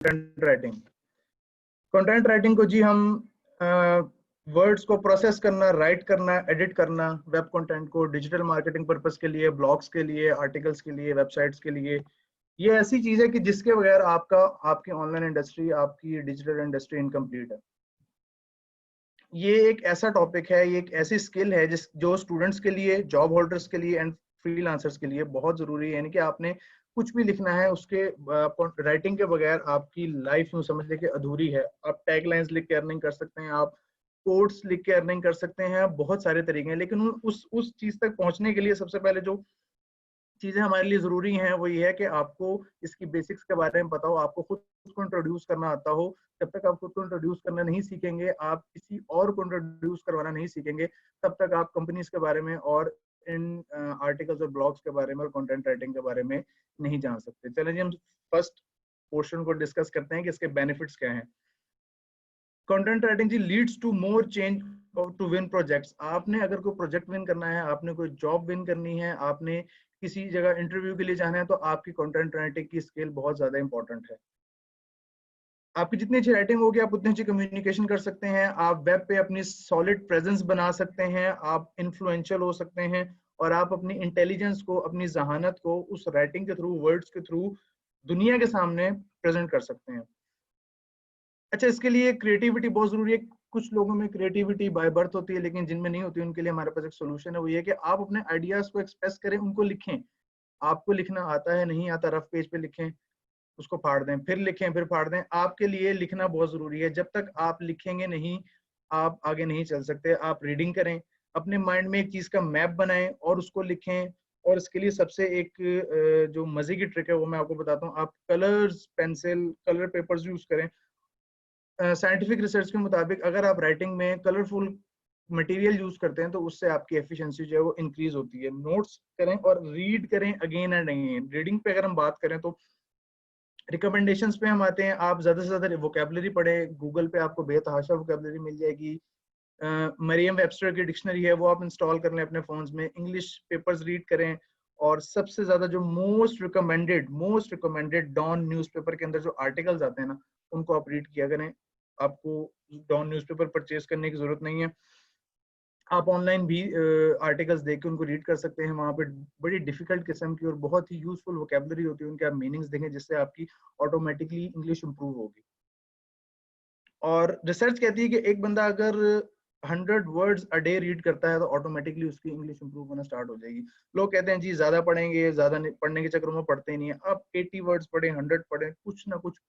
Content writing. Content writing को जी हम words को प्रोसेस करना, राइट करना, एडिट करना, वेब कंटेंट को डिजिटल मार्केटिंग पर्पस के लिए, ब्लॉग्स के लिए, आर्टिकल्स के लिए, वेबसाइट्स के लिए, ये ऐसी चीज है कि जिसके बगैर आपकी ऑनलाइन इंडस्ट्री, आपकी डिजिटल इंडस्ट्री इनकम्प्लीट है। ये एक ऐसा टॉपिक है, ये एक ऐसी स्किल है जो स्टूडेंट्स के लिए, जॉब होल्डर्स के लिए एंड फ्रीलांसर्स के लिए बहुत जरूरी है। यानी कि आपने कुछ भी लिखना है, उसके राइटिंग के बगैर आपकी लाइफ यूं समझ लेके अधूरी है। आप टैग लाइंस लिख के अर्निंग कर सकते हैं, आप कोट्स लिख के अर्निंग कर सकते हैं, बहुत सारे तरीके हैं, लेकिन उस चीज तक पहुंचने के लिए सबसे पहले जो चीजें हमारे लिए जरूरी हैं वो ये है कि आपको इसकी बेसिक्स के बारे में पता हो, आपको खुद को इंट्रोड्यूस करना आता हो। जब तक आप खुद को इंट्रोड्यूस करना नहीं सीखेंगे, आप किसी और को इंट्रोड्यूस करवाना नहीं सीखेंगे, तब तक आप कंपनीज के बारे में और इन आर्टिकल्स और ब्लॉग्स के बारे में और कंटेंट राइटिंग के बारे में नहीं जान सकते। चलिए जी हम फर्स्ट पोर्शन को डिस्कस करते हैं कि इसके बेनिफिट्स क्या हैं। कंटेंट राइटिंग जी leads to more change to win projects. आपने अगर कोई प्रोजेक्ट विन करना है, आपने कोई जॉब विन करनी है, आपने किसी जगह इंटरव्यू के लिए जाना है, तो आपकी कंटेंट राइटिंग की स्किल बहुत ज्यादा इंपॉर्टेंट है। आपकी जितनी अच्छी राइटिंग होगी, आप उतनी अच्छी कम्युनिकेशन कर सकते हैं, आप वेब पे अपनी सॉलिड प्रेजेंस बना सकते हैं, आप इन्फ्लुएंशियल हो सकते हैं, और आप अपनी इंटेलिजेंस को, अपनी जहानत को उस राइटिंग के थ्रू, वर्ड्स के थ्रू दुनिया के सामने प्रेजेंट कर सकते हैं। अच्छा, इसके लिए क्रिएटिविटी बहुत जरूरी है। कुछ लोगों में क्रिएटिविटी बाय बर्थ होती है, लेकिन जिनमें नहीं होती उनके लिए हमारे पास एक सोल्यूशन है। वो ये कि आप अपने आइडियाज को एक्सप्रेस करें, उनको लिखें। आपको लिखना आता है, नहीं आता, रफ पेज पे लिखें, उसको फाड़ दें, फिर लिखें, फिर फाड़ दें। आपके लिए लिखना बहुत जरूरी है। जब तक आप लिखेंगे नहीं, आप आगे नहीं चल सकते। आप रीडिंग करें, अपने माइंड में एक चीज का मैप बनाएं और उसको लिखें। और इसके लिए सबसे एक जो मजे की ट्रिक है वो मैं आपको बताता हूँ। आप colours, pencil, colour papers use करें। साइंटिफिक रिसर्च के मुताबिक अगर आप राइटिंग में कलरफुल मटेरियल यूज करते हैं तो उससे आपकी एफिशिएंसी जो है वो इंक्रीज होती है। नोट्स करें और रीड करें अगेन एंड अगेन। रीडिंग पे अगर हम बात करें तो रिकमेंडेशंस पे हम आते हैं। आप ज्यादा से ज्यादा वोकेबलरी पढ़ें। गूगल पे आपको बेतहाशा वोकेबलरी मिल जाएगी। मरियम वेबस्टर की डिक्शनरी है, वो आप इंस्टॉल कर लें अपने फोन्स में। इंग्लिश पेपर्स रीड करें, और सबसे ज्यादा जो मोस्ट रिकमेंडेड डॉन न्यूज़पेपर के अंदर जो आर्टिकल्स आते हैं ना, उनको आप रीड किया करें। आपको डॉन न्यूज़पेपर परचेज करने की जरूरत नहीं है। आप ऑनलाइन भी आर्टिकल्स देख के उनको रीड कर सकते हैं। वहाँ पे बड़ी डिफिकल्ट किस्म की और बहुत ही यूजफुल वोकेबलरी होती है, उनके आप मीनिंग्स देखें, जिससे आपकी ऑटोमेटिकली इंग्लिश इंप्रूव होगी। और रिसर्च कहती है कि एक बंदा अगर 100 वर्ड्स अ डे रीड करता है तो ऑटोमेटिकली उसकी इंग्लिश इंप्रूव होना स्टार्ट हो जाएगी। लोग कहते हैं जी ज्यादा पढ़ेंगे, ज्यादा पढ़ने के चक्कर में पढ़ते ही नहीं है। आप 80 वर्ड्स पढ़ें, 100 पढ़ें, कुछ ना कुछ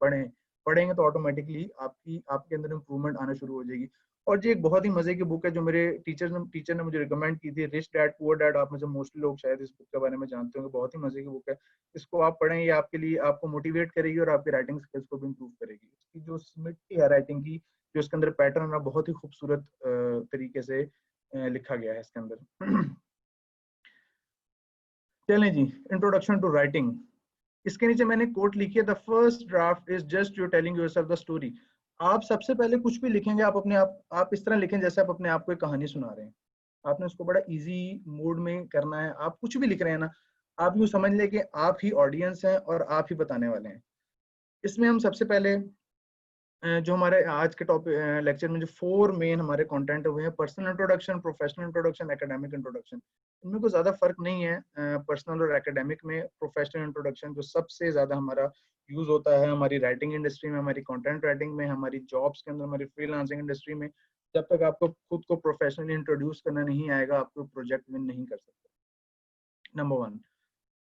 पढ़ेंगे तो ऑटोमेटिकली आपके अंदर इंप्रूवमेंट आना शुरू हो जाएगी। और जी एक बहुत ही मजे की बुक है जो मेरे टीचर ने मुझे रिकमेंड की थी, रिच डैड पुअर डैड। आप में से मोस्टली लोग शायद इस बुक के बारे में जानते होंगे। बहुत ही मजे की बुक है, इसको आप पढ़ें। ये आपके लिए, आपको मोटिवेट करेगी और आपकी राइटिंग स्किल्स को भी इंप्रूव करेगी। इसकी जो स्मिट है राइटिंग की, जो इसके अंदर पैटर्न है, बहुत ही खूबसूरत तरीके से लिखा गया है इसके अंदर। चलें जी, इंट्रोडक्शन टू राइटिंग। इसके नीचे मैंने कोट लिखी है, the first draft is just you telling yourself the story. आप सबसे पहले कुछ भी लिखेंगे, आप इस तरह लिखें जैसे आप अपने आप को एक कहानी सुना रहे हैं। आपने उसको बड़ा इजी मोड में करना है। आप कुछ भी लिख रहे हैं ना, आप यूं समझ लें कि आप ही ऑडियंस हैं और आप ही बताने वाले हैं। इसमें हम सबसे पहले जो हमारे आज के टॉपिक लेक्चर में जो 4 मेन हमारे कंटेंट हुए हैं, personal introduction, professional introduction, academic introduction. इनमें कोई ज्यादा फर्क नहीं है पर्सनल और एकेडमिक में। प्रोफेशनल इंट्रोडक्शन जो सबसे ज्यादा हमारा यूज होता है हमारी राइटिंग इंडस्ट्री में, हमारी कंटेंट राइटिंग में, हमारी जॉब्स के अंदर, हमारी फ्रीलांसिंग इंडस्ट्री में। जब तक आपको खुद को प्रोफेशनली इंट्रोड्यूस करना नहीं आएगा, आपको प्रोजेक्ट विन नहीं कर सकते। नंबर 1।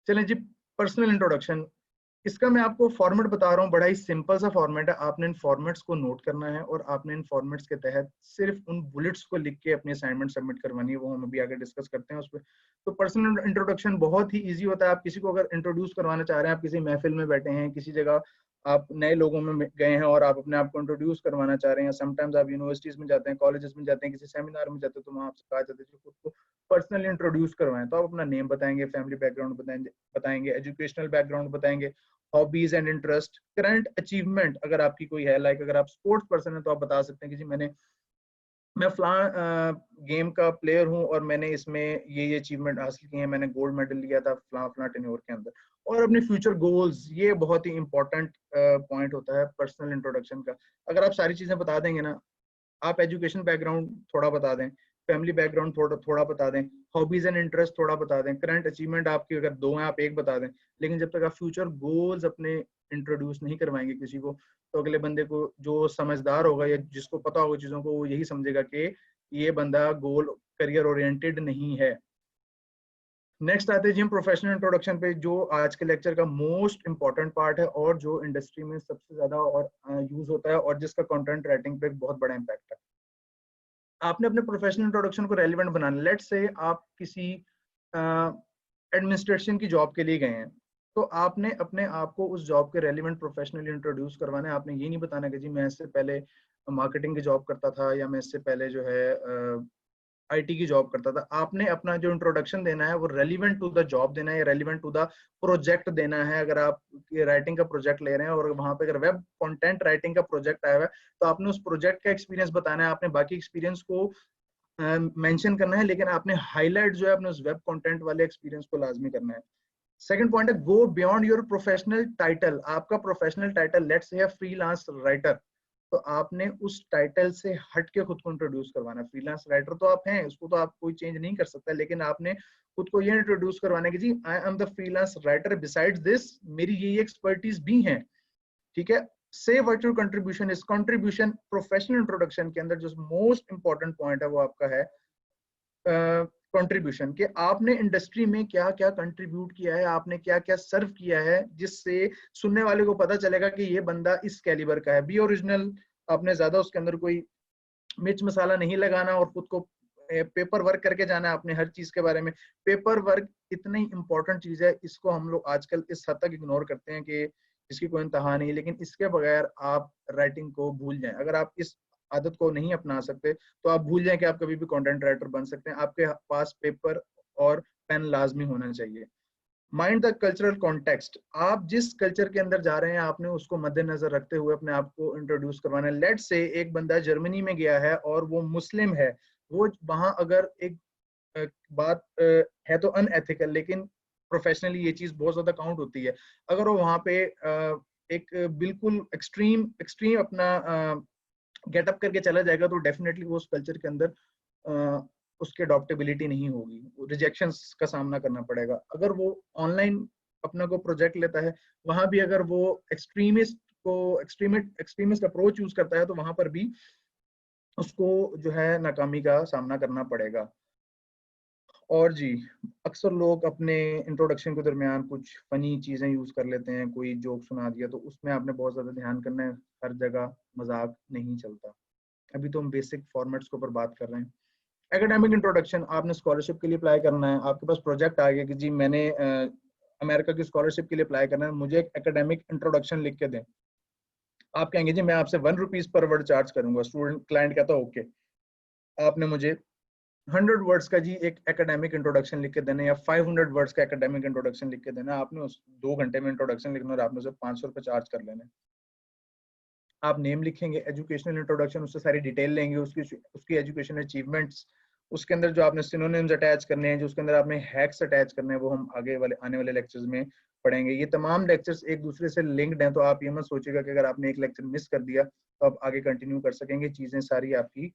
चलें जी, पर्सनल इंट्रोडक्शन। इसका मैं आपको फॉर्मेट बता रहा हूँ, बड़ा ही सिंपल सा फॉर्मेट है। आपने इन फॉर्मेट्स को नोट करना है और आपने इन फॉर्मेट्स के तहत सिर्फ उन बुलेट्स को लिख के अपनी असाइनमेंट सबमिट करवानी है। वो हम अभी आगे डिस्कस करते हैं उस पर। तो पर्सनल इंट्रोडक्शन बहुत ही इजी होता है। आप किसी को अगर इंट्रोड्यूस करवाना चाह रहे हैं, आप किसी महफिल में बैठे हैं, किसी जगह आप नए लोगों में गए हैं और आप अपने आप को इंट्रोड्यूस करवाना चाह रहे हैं, समटाइम्स आप यूनिवर्सिटीज में जाते हैं, कॉलेजेस में जाते हैं, किसी सेमिनार में जाते हैं, तो वहाँ आपसे कहा जाता है कि खुद को पर्सनली इंट्रोड्यूस करवाएं। तो आप अपना नेम बताएंगे, फैमिली बैकग्राउंड बताएंगे, एजुकेशनल बैकग्राउंड बताएंगे, hobbies and interest, current achievement अगर आपकी कोई है। लाइक अगर आप स्पोर्ट्स पर्सन है तो आप बता सकते हैं कि जी मैंने मैं फलां गेम का प्लेयर हूँ और मैंने इसमें ये अचीवमेंट हासिल किए हैं, मैंने गोल्ड मेडल लिया था फलां फलां टेन्योर के अंदर, और अपने फ्यूचर गोल्स, ये बहुत ही इंपॉर्टेंट पॉइंट होता है पर्सनल इंट्रोडक्शन का। अगर आप सारी चीजें बता देंगे ना, आप एजुकेशन बैकग्राउंड थोड़ा बता दें, फैमिली बैकग्राउंड थोड़ा थोड़ा बता दें, हॉबीज एंड इंटरेस्ट थोड़ा बता दें, करंट अचीवमेंट आपकी अगर 2 हैं आप 1 बता दें, लेकिन जब तक आप फ्यूचर गोल्स अपने इंट्रोड्यूस नहीं करवाएंगे किसी को, तो अगले बंदे को, जो समझदार होगा या जिसको पता होगा चीजों को, वो यही समझेगा कि ये बंदा गोल करियर ओरिएंटेड नहीं है। नेक्स्ट आते हैं जी हम प्रोफेशनल इंट्रोडक्शन पे, जो आज के लेक्चर का मोस्ट इंपॉर्टेंट पार्ट है और जो इंडस्ट्री में सबसे ज्यादा और यूज होता है और जिसका कंटेंट राइटिंग पे एक बहुत बड़ा इम्पैक्ट है। आपने अपने प्रोफेशनल इंट्रोडक्शन को रेलिवेंट बनाना, लेट से आप किसी एडमिनिस्ट्रेशन की जॉब के लिए गए हैं, तो आपने अपने आप को उस जॉब के रेलिवेंट प्रोफेशनली इंट्रोड्यूस करवाना है। आपने ये नहीं बताना कि जी मैं इससे पहले मार्केटिंग की जॉब करता था, या मैं इससे पहले जो है आईटी की जॉब करता था। आपने अपना जो इंट्रोडक्शन देना है वो रेलिवेंट टू द जॉब देना है, या रेलिवेंट टू द प्रोजेक्ट देना है। अगर आप राइटिंग का प्रोजेक्ट ले रहे हैं और वहां पे अगर वेब कंटेंट राइटिंग का प्रोजेक्ट आया हुआ है, तो आपने उस प्रोजेक्ट का एक्सपीरियंस बताना है। आपने बाकी एक्सपीरियंस को मेंशन करना है, लेकिन आपने हाईलाइट जो है अपने उस वेब कंटेंट वाले एक्सपीरियंस को लाजमी करना है। सेकंड पॉइंट है, go beyond your professional title. आपका professional title let's say freelance writer, तो आपने उस टाइटल से हट के खुद को इंट्रोड्यूस करवाना है। फ्रीलांस राइटर तो आप हैं, उसको तो आप कोई चेंज नहीं कर सकता, लेकिन आपने खुद को ये इंट्रोड्यूस करवाना है कि जी I am the freelance writer, besides this मेरी ये एक्सपर्टीज भी हैं। ठीक है, say what your contribution is. Contribution professional introduction के अंदर जो मोस्ट इंपॉर्टेंट पॉइंट है वो आपका है कंट्रीब्यूशन, कि आपने इंडस्ट्री में क्या क्या कंट्रीब्यूट किया है, आपने क्या क्या सर्व किया है, जिससे सुनने वाले को पता चलेगा कि ये बंदा इस कैलिबर का है। बी ओरिजिनल, आपने ज्यादा उसके अंदर कोई मिर्च मसाला नहीं लगाना और खुद को पेपर वर्क करके जाना है आपने हर चीज के बारे में। पेपर वर्क इतनी इंपॉर्टेंट चीज है, इसको हम लोग आजकल इस हद तक इग्नोर करते हैं कि इसकी कोई इंतहा नहीं, लेकिन इसके बगैर आप राइटिंग को भूल जाएं। अगर आप इस आदत को नहीं अपना सकते, तो आप भूल जाएं कि आप कभी भी कंटेंट राइटर बन सकते हैं। आपके पास पेपर और पेन लाजमी होना चाहिए। माइंड द कल्चरल कॉन्टेक्स्ट, आप जिस कल्चर के अंदर जा रहे हैं आपने उसको मद्देनजर रखते हुए अपने आप को इंट्रोड्यूस करवाना है। लेट से एक बंदा जर्मनी में गया है और वो मुस्लिम है, वो वहां अगर एक बात है तो अनएथिकल, लेकिन प्रोफेशनली ये चीज बहुत ज्यादा काउंट होती है। अगर वो वहां पे एक बिल्कुल एक्सट्रीम एक्सट्रीम अपना गेटअप करके चला जाएगा, तो डेफिनेटली वो उस कल्चर के अंदर उसकी अडॉप्टेबिलिटी नहीं होगी, रिजेक्शंस का सामना करना पड़ेगा। अगर वो ऑनलाइन अपना को प्रोजेक्ट लेता है, वहां भी अगर वो एक्सट्रीमिस्ट अप्रोच यूज करता है, तो वहां पर भी उसको जो है नाकामी का सामना करना पड़ेगा। और जी, अक्सर लोग अपने इंट्रोडक्शन के दरमियान कुछ फनी चीजें यूज कर लेते हैं, कोई जोक सुना दिया, तो उसमें आपने बहुत ज्यादा ध्यान करना है। हर जगह मजाक नहीं चलता। अभी तो हम बेसिक फॉर्मेट्स के ऊपर बात कर रहे हैं। एकेडमिक इंट्रोडक्शन, आपने स्कॉलरशिप के लिए अप्लाई करना है, आपके पास प्रोजेक्ट आ गया कि जी मैंने अमेरिका की स्कॉलरशिप के लिए अप्लाई करना है, मुझे एक एकेडमिक इंट्रोडक्शन लिख के दें। आप कहेंगे जी मैं आपसे 1 रुपीज पर वर्ड चार्ज करूंगा। स्टूडेंट क्लाइंट कहता है ओके, आपने मुझे 100 वर्ड्स का जी एक एकेडमिक इंट्रोडक्शन लिख के देना, या 500 वर्ड्स का एकेडमिक इंट्रोडक्शन लिख के देना। आपने उस 2 घंटे में इंट्रोडक्शन लिखना और आपने उसे 500 रुपए चार्ज कर लेना। आप नेम लिखेंगे, एजुकेशनल इंट्रोडक्शन, उससे सारी डिटेल लेंगे, उसकी एजुकेशन अचीवमेंट्स, उसके अंदर जो आपने सिनोनिम्स अटैच करने हैं, जो उसके अंदर आपने हैक्स अटैच करने हैं, वो हम आगे वाले आने वाले लेक्चर्स में पढ़ेंगे। ये तमाम लेक्चर्स एक दूसरे से लिंक्ड हैं, तो आप ये मत सोचिएगा कि अगर आपने एक लेक्चर मिस कर दिया तो आप आगे कंटिन्यू कर सकेंगे, चीजें सारी आपकी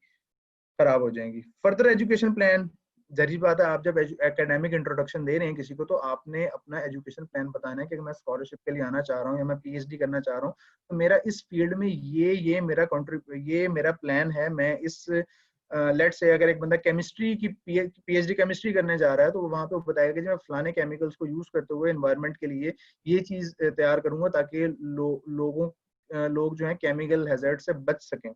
खराब हो जाएंगी। फर्दर एजुकेशन प्लान, जरी बात है, आप जब एकेडमिक इंट्रोडक्शन दे रहे हैं किसी को, तो आपने अपना एजुकेशन प्लान बताना है कि मैं स्कॉलरशिप के लिए आना चाह रहा हूँ या मैं पीएचडी करना चाह रहा हूँ, तो मेरा इस फील्ड में ये मेरा प्लान है। मैं इस लेट्स से अगर एक बंदा केमिस्ट्री की पीएचडी केमिस्ट्री करने जा रहा है, तो वहां पे वो बताएगा कि मैं फलाने केमिकल्स को यूज करते हुए एनवायरनमेंट के लिए ये चीज तैयार करूंगा, ताकि लोग जो है केमिकल हैजर्ड से बच सकें।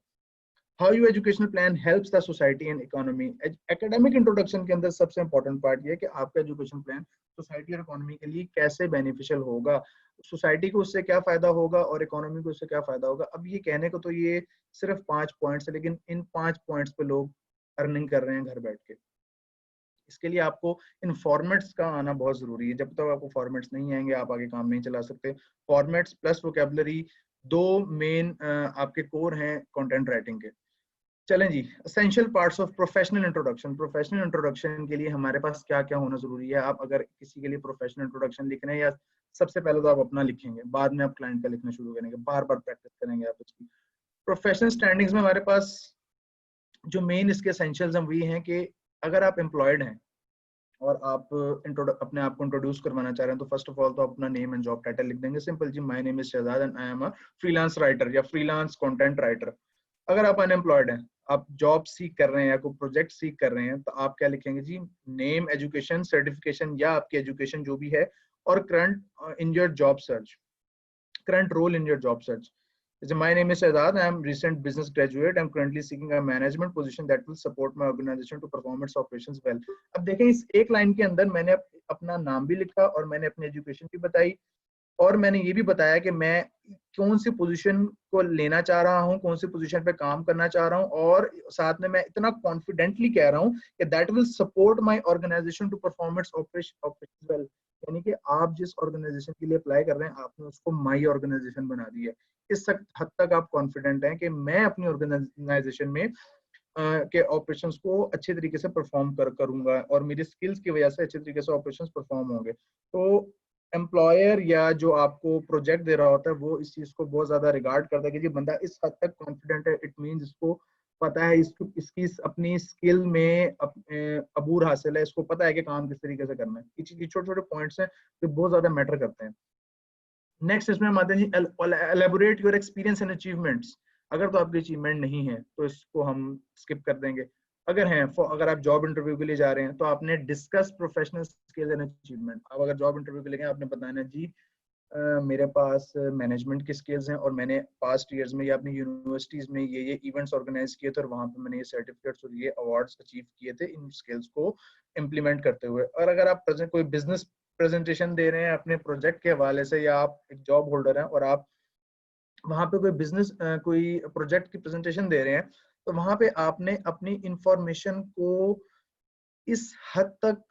How you educational plan helps the society and economy. Academic introduction के अंदर सबसे इंपॉर्टेंट पार्ट ये है कि आपका एजुकेशन प्लान सोसाइटी और इकोनॉमी के लिए कैसे बेनिफिशियल होगा, सोसाइटी को उससे क्या फायदा होगा और इकोनॉमी को उससे क्या फायदा होगा। अब ये कहने को तो ये सिर्फ 5 पॉइंट्स है, लेकिन इन 5 पॉइंट्स पे लोग अर्निंग कर रहे हैं घर बैठ के। इसके लिए आपको इन फॉर्मेट्स का आना बहुत जरूरी है। जब तक आपको फॉर्मेट्स नहीं आएंगे आप आगे काम नहीं चला सकते। फॉर्मेट्स प्लस वोकेबलरी, दो मेन आपके कोर हैं कंटेंट राइटिंग के। चलें जी, essential parts of professional introduction. Professional introduction के लिए हमारे पास क्या क्या होना जरूरी है? आप अगर किसी के लिए प्रोफेशनल इंट्रोडक्शन लिख रहे हैं, या सबसे पहले तो आप अपना लिखेंगे, बाद में आप क्लाइंट का लिखना शुरू करेंगे, बार बार प्रैक्टिस करेंगे आप इसकी। प्रोफेशनल स्टैंडिंग्स में हमारे पास जो मेन इसके एसेंशियल्स हैं वही हैं कि अगर आप एम्प्लॉयड हैं और आप अपने आप को इंट्रोड्यूस करवाना चाह रहे हैं, तो फर्स्ट ऑफ ऑल तो अपना नेम एंड जॉब टाइटल लिख देंगे, सिंपल जी, my name is Shahzad and I am a freelance writer या फ्रीलांस कंटेंट राइटर। अगर आप अनएम्प्लॉयड हैं, आप जॉब सीख कर रहे हैं या कोई प्रोजेक्ट सीख कर रहे हैं, तो आप क्या लिखेंगे जी? नेम, एजुकेशन, सर्टिफिकेशन या आपकी एजुकेशन जो भी है, और current in your job search, current role in your job search. My name is Shahzad. I am recent business graduate. I am currently seeking a management position that will support my organization to perform its operations well. अब देखें, इस एक line के अंदर मैंने अपना नाम भी लिखा और मैंने अपनी एजुकेशन भी बताई, और मैंने ये भी बताया कि मैं कौन सी पोजीशन को लेना चाह रहा हूँ, कौन सी पोजीशन पे काम करना चाह रहा हूँ, और साथ में मैं इतना कॉन्फिडेंटली कह रहा हूँ कि that will support my organization to perform its operation well. यानी कि आप जिस ऑर्गेनाइजेशन के लिए अप्लाई कर रहे हैं, आपने उसको माई ऑर्गेनाइजेशन बना दी है। इस हद तक आप कॉन्फिडेंट हैं कि मैं अपनी ऑर्गेनाइजेशन में के ऑपरेशंस को अच्छे तरीके से परफॉर्म करूंगा, और मेरी स्किल्स की वजह से अच्छे तरीके से ऑपरेशंस परफॉर्म होंगे। तो एम्प्लॉयर या जो आपको प्रोजेक्ट दे रहा होता है, वो इस चीज को बहुत ज्यादा रिगार्ड करता है कि जी बंदा इस हद तक कॉन्फिडेंट है, इट मींस इसको पता है, इसकी अपनी स्किल में अबूर हासिल है, इसको पता है कि काम किस तरीके से करना है। ये छोटे छोटे पॉइंट्स हैं जो बहुत ज्यादा मैटर करते हैं। नेक्स्ट इसमें हम आते हैं जी, elaborate your experience and achievements. अगर तो आपके अचीवमेंट नहीं है तो इसको हम स्किप कर देंगे। अगर हैं, अगर आप जॉब इंटरव्यू के लिए जा रहे हैं, तो आपने discuss professional skills and achievement. आप अगर जॉब इंटरव्यू के लिए गए, आपने बताना जी मेरे पास मैनेजमेंट की स्किल्स हैं, और मैंने पास्ट ईयर्स में या अपनी यूनिवर्सिटीज में ये इवेंट्स ऑर्गेनाइज किए थे, और वहां पे मैंने ये सर्टिफिकेट्स और ये अवार्ड्स अचीव किए थे इन स्किल्स को इम्प्लीमेंट करते हुए। और अगर आप प्रेजेंट कोई बिजनेस प्रेजेंटेशन दे रहे हैं अपने प्रोजेक्ट के हवाले से, या आप एक जॉब होल्डर हैं और आप वहां पे कोई बिजनेस कोई प्रोजेक्ट की प्रेजेंटेशन दे रहे हैं, तो वहां पे आपने अपनी इंफॉर्मेशन को इस हद तक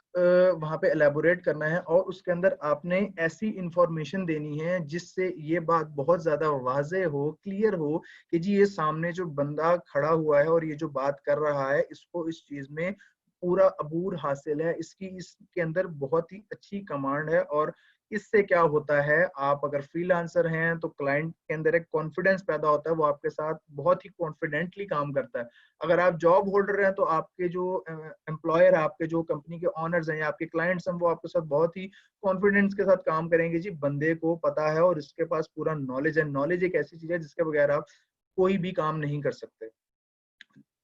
वहां पे एलेबोरेट करना है, और उसके अंदर आपने ऐसी इंफॉर्मेशन देनी है जिससे ये बात बहुत ज्यादा वाजे हो, क्लियर हो कि जी ये सामने जो बंदा खड़ा हुआ है और ये जो बात कर रहा है, इसको इस चीज में पूरा अबूर हासिल है, इसके अंदर बहुत ही अच्छी कमांड है। और इससे क्या होता है, आप अगर फ्रीलांसर हैं तो क्लाइंट के अंदर एक कॉन्फिडेंस पैदा होता है, वो आपके साथ बहुत ही कॉन्फिडेंटली काम करता है। अगर आप जॉब होल्डर हैं, तो आपके जो एम्प्लॉयर है, आपके जो कंपनी के ऑनर्स हैं या आपके क्लाइंट्स हैं, वो आपके साथ बहुत ही कॉन्फिडेंस के साथ काम करेंगे। जी बंदे को पता है और इसके पास पूरा नॉलेज है। नॉलेज एक ऐसी चीज है जिसके बगैर आप कोई भी काम नहीं कर सकते।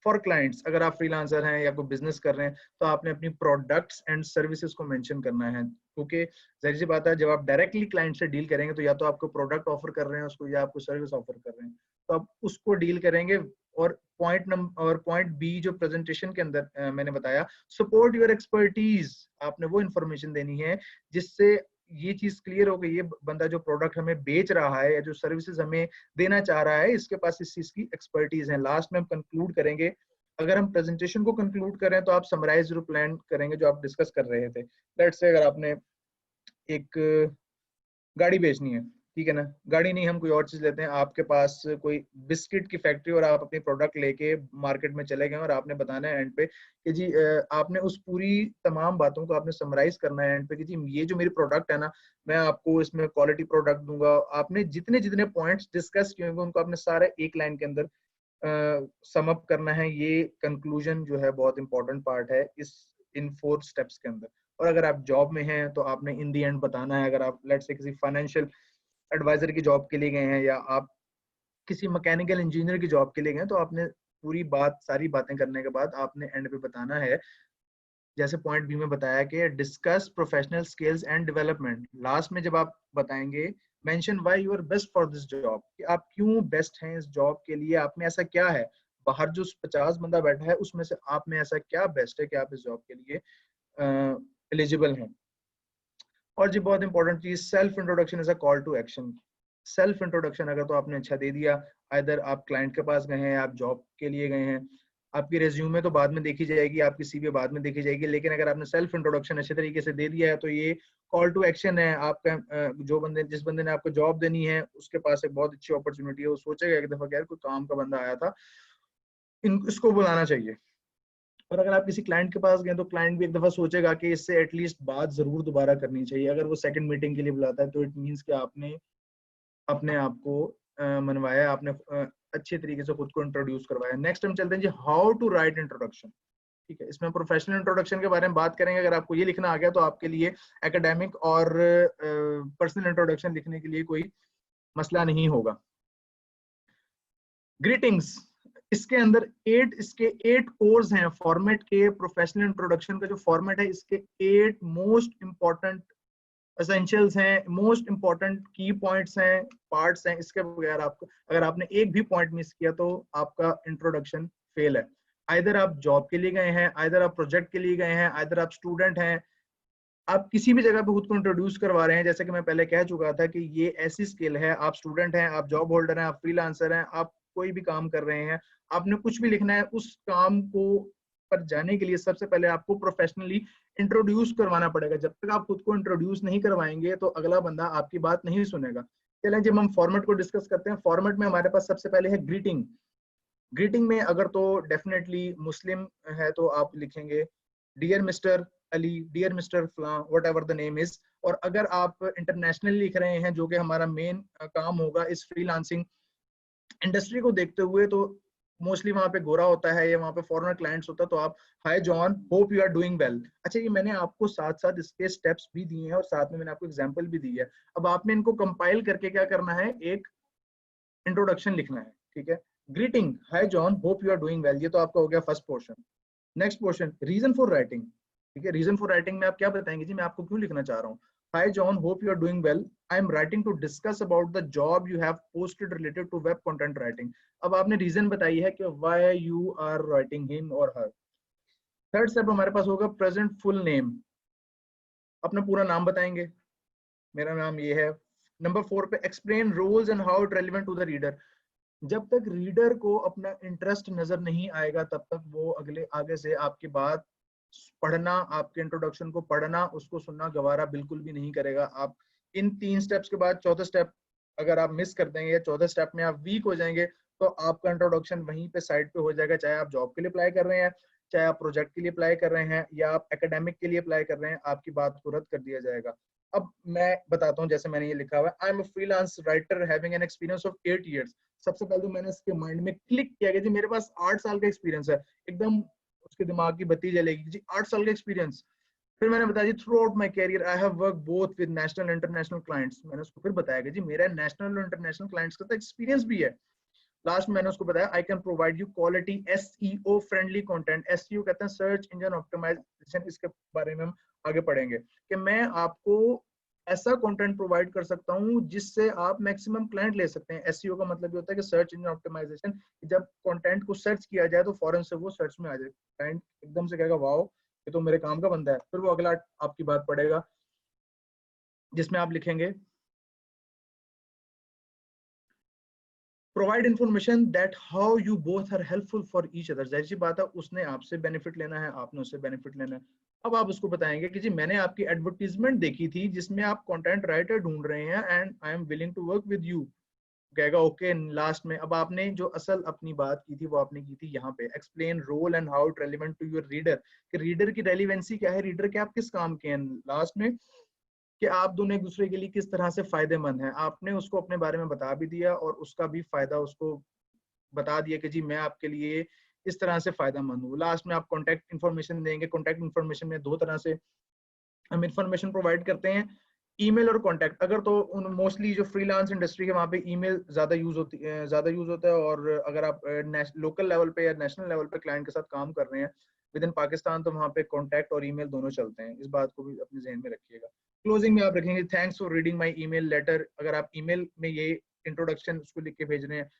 फॉर क्लाइंट्स, अगर आप फ्रीलांसर हैं या कोई बिजनेस कर रहे हैं, तो आपने अपनी प्रोडक्ट्स एंड सर्विसेज को मेंशन करना है, क्योंकि जाहिर सी बात है, जब आप डायरेक्टली क्लाइंट से डील करेंगे, तो या तो आपको प्रोडक्ट ऑफर कर रहे हैं उसको, या आपको सर्विस ऑफर कर रहे हैं, तो आप उसको डील करेंगे। और पॉइंट बी जो प्रेजेंटेशन के अंदर मैंने बताया, सपोर्ट योर एक्सपर्टीज, आपने वो इंफॉर्मेशन देनी है जिससे ये चीज क्लियर हो गई, ये बंदा जो प्रोडक्ट हमें बेच रहा है या जो सर्विसेज हमें देना चाह रहा है, इसके पास इस चीज की एक्सपर्टीज है। लास्ट में हम कंक्लूड करेंगे। अगर हम प्रेजेंटेशन को कंक्लूड करें, तो आप समराइज जरूर प्लान करेंगे जो आप डिस्कस कर रहे थे। लेट्स से अगर आपने एक गाड़ी बेचनी है, ठीक है ना, गाड़ी नहीं, हम कोई और चीज लेते हैं, आपके पास कोई बिस्किट की फैक्ट्री, और आप अपनी प्रोडक्ट लेके मार्केट में चले गए, और आपने बताना है एंड पे कि जी आपने उस पूरी तमाम बातों को आपने समराइज करना है एंड पे कि जी ये जो मेरी प्रोडक्ट है ना, मैं आपको इसमें क्वालिटी प्रोडक्ट दूंगा। आपने जितने जितने पॉइंट्स डिस्कस किए होंगे, उनको आपने सारे एक लाइन के अंदर सम अप करना है। ये कंक्लूजन जो है बहुत इंपॉर्टेंट पार्ट है इस इन 4 स्टेप्स के अंदर। और अगर आप जॉब में हैं, तो आपने इन दी एंड बताना है। अगर आप लेट्स से किसी फाइनेंशियल एडवाइजर की जॉब के लिए गए हैं, या आप किसी मैकेनिकल इंजीनियर की जॉब के लिए गए, तो आपने पूरी बात, सारी बातें करने के बाद आपने एंड पे बताना है, जैसे पॉइंट बी में बताया कि discuss professional skills and development. Last में जब आप बताएंगे, mention why you are best for this job, कि आप क्यों बेस्ट हैं इस जॉब के लिए, आप में ऐसा क्या है, बाहर जो 50 बंदा बैठा है उसमें से आप में ऐसा क्या बेस्ट है कि आप इस जॉब के लिए एलिजिबल हैं। और जी बहुत इंपॉर्टेंट चीज, self introduction is a call to action. Self introduction अगर तो आपने अच्छा दे दिया, इधर आप क्लाइंट के पास गए हैं, आप जॉब के लिए गए हैं, आपकी रेज्यूमे तो बाद में देखी जाएगी, आपकी सीवी बाद में देखी जाएगी, लेकिन अगर आपने सेल्फ इंट्रोडक्शन अच्छे तरीके से दे दिया है, तो ये कॉल टू एक्शन है। आपका जिस बंदे ने आपको जॉब देनी है, उसके पास एक बहुत अच्छी अपॉर्चुनिटी है, वो सोचेगा एक दफा यार कोई काम का बंदा आया था, इसको बुलाना चाहिए। और अगर आप किसी क्लाइंट के पास गए तो क्लाइंट भी एक दफा सोचेगा कि इससे एटलीस्ट बात जरूर दोबारा करनी चाहिए। अगर वो सेकंड मीटिंग के लिए बुलाता है तो इट मीन्स कि आपने अपने आप को मनवाया, आपने अच्छे तरीके से खुद को इंट्रोड्यूस करवाया। नेक्स्ट हम चलते हैं जी, हाउ टू राइट इंट्रोडक्शन। ठीक है, इसमें प्रोफेशनल इंट्रोडक्शन के बारे में बात करेंगे। अगर आपको ये लिखना आ गया तो आपके लिए एकेडमिक और पर्सनल इंट्रोडक्शन लिखने के लिए कोई मसला नहीं होगा। ग्रीटिंग्स, इसके अंदर इसके 8 कोर्स हैं फॉर्मेट के। प्रोफेशनल इंट्रोडक्शन का जो फॉर्मेट है, इसके 8 मोस्ट इंपॉर्टेंट एसेंशियल्स हैं, मोस्ट इंपॉर्टेंट की पॉइंट्स हैं, पार्ट्स हैं। इसके बगैर आपको, अगर आपने एक भी पॉइंट मिस किया तो आपका इंट्रोडक्शन फेल है। आइदर आप जॉब के लिए गए हैं, आइदर आप प्रोजेक्ट के लिए गए हैं, आइदर आप स्टूडेंट हैं, आप किसी भी जगह पे खुद को इंट्रोड्यूस करवा रहे हैं। जैसे कि मैं पहले कह चुका था कि ये ऐसी स्किल है, आप स्टूडेंट हैं, आप जॉब होल्डर हैं, आप फ्रीलांसर हैं, आप कोई भी काम कर रहे हैं, आपने कुछ भी लिखना है, उस काम को पर जाने के लिए सबसे पहले आपको प्रोफेशनली इंट्रोड्यूस करवाना पड़ेगा। जब तक आप खुद को इंट्रोड्यूस नहीं करवाएंगे तो अगला बंदा आपकी बात नहीं सुनेगा। चलें जब हम फॉर्मेट को डिस्कस करते हैं, फॉर्मेट में हमारे पास सबसे पहले है ग्रीटिंग। ग्रीटिंग में अगर तो डेफिनेटली मुस्लिम है तो आप लिखेंगे dear mister Ali, dear mister फलां, whatever the name is. और अगर आप इंटरनेशनल लिख रहे हैं, जो कि हमारा मेन काम होगा इस फ्रीलांसिंग इंडस्ट्री को देखते हुए, तो मोस्टली वहां पे गोरा होता है या वहां पे फॉरेनर क्लाइंट्स होता है, तो आप hi John, hope you are doing well. अच्छा, ये मैंने आपको साथ साथ इसके स्टेप्स भी दिए हैं और साथ में मैंने आपको एग्जांपल भी दी है। अब आपने इनको कंपाइल करके क्या करना है, एक इंट्रोडक्शन लिखना है। ठीक है, greeting, hi John, hope you are doing well, ये तो आपका हो गया first portion. Next portion, reason for writing. ठीक है, रीजन फॉर राइटिंग में आप क्या बताएंगे जी, मैं आपको क्यों लिखना चाह रहा हूँ। Hi John, hope you are doing well, I am writing to discuss about the job you have posted related to web content writing. अब आपने रीजन बताई है कि why you are writing him और हर। थर्ड स्टेप हमारे पास होगा present full name, अपना पूरा नाम बताएंगे, मेरा नाम ये है। नंबर 4 पे explain roles and how it relevant to the reader. जब तक रीडर को अपना इंटरेस्ट नजर नहीं आएगा तब तक वो आगे से आपकी बात पढ़ना, आपके इंट्रोडक्शन को पढ़ना, उसको सुनना गवारा बिल्कुल भी नहीं करेगा। आप इन 3 स्टेप्स के बाद चौथा स्टेप अगर आप मिस कर देंगे या चौथे स्टेप में आप वीक हो जाएंगे तो आपका इंट्रोडक्शन वहीं पे साइड पे हो जाएगा। चाहे आप जॉब के लिए अप्लाई कर रहे हैं, चाहे आप प्रोजेक्ट के लिए अप्लाई कर रहे हैं, या आप एकेडमिक के लिए अप्लाई कर रहे हैं, आपकी बात को रद्द कर दिया जाएगा। अब मैं बताता हूँ, जैसे मैंने ये लिखा हुआ है, आई am a freelance writer having an experience of 8 years। सबसे पहले तो मैंने इसके माइंड में क्लिक किया कि जी मेरे पास 8 साल का एक्सपीरियंस है। एकदम उसके दिमाग की बत्ती जलेगी जी, 8 साल का एक्सपीरियंस। फिर मैंने बताया जी, throughout my career I have work both with national international clients. मैंने उसको फिर बताया कि जी मेरा नेशनल और इंटरनेशनल क्लाइंट्स का तो एक्सपीरियंस भी है। लास्ट में मैंने उसको बताया, I can provide you quality SEO friendly content. SEO कहते हैं सर्च इंजन ऑप्टिमाइजेशन। इसके बारे में हम आगे पढ़ेंगे कि मैं आपको ऐसा कंटेंट प्रोवाइड कर सकता हूं जिससे आप मैक्सिमम क्लाइंट ले सकते हैं। एसईओ का मतलब ये होता है कि सर्च इंजन ऑप्टिमाइजेशन। जब कंटेंट को सर्च किया जाए तो फौरन से वो सर्च में आ जाए, क्लाइंट एकदम से कहेगा वाओ ये तो मेरे काम का बंदा है। फिर वो अगला आपकी बात पढ़ेगा जिसमें आप लिखेंगे provide information that how you both are helpful for each other. जाहिर सी बात है, उसने आपसे बेनिफिट लेना है, आपने उससे बेनिफिट लेना है। अब आप उसको बताएंगे कि जी मैंने आपकी एडवर्टीजमेंट देखी थी जिसमें आप कंटेंट राइटर ढूंढ रहे हैं and I am willing to work with you. कहेगा ओके। लास्ट में अब आपने जो असल अपनी बात की थी वो आपने की थी यहाँ पे, explain role and how it relevant to your reader, कि रीडर की रेलिवेंसी क्या है, रीडर के आप किस काम के हैं। लास्ट में कि आप दोनों एक दूसरे के लिए किस तरह से फायदेमंद हैं। आपने उसको अपने बारे में बता भी दिया और उसका भी फायदा उसको बता दिया कि जी मैं आपके लिए इस तरह से फायदेमंद हूँ। लास्ट में आप कॉन्टैक्ट इन्फॉर्मेशन देंगे। कॉन्टैक्ट इन्फॉर्मेशन में 2 तरह से हम इन्फॉर्मेशन प्रोवाइड करते हैं, ईमेल और कॉन्टैक्ट। अगर तो मोस्टली जो फ्रीलांस इंडस्ट्री है वहाँ पे ईमेल ज्यादा यूज होता है। और अगर आप लोकल लेवल पे या नेशनल लेवल पे क्लाइंट के साथ काम कर रहे हैं विद इन पाकिस्तान, तो वहाँ पे कॉन्टैक्ट और ईमेल दोनों चलते हैं। इस बात को भी अपने जहन में रखिएगा। क्लोजिंग में आप रखेंगे thanks for reading my email letter. अगर आप ईमेल में ये इंट्रोडक्शन उसको लिख के भेज रहे हैं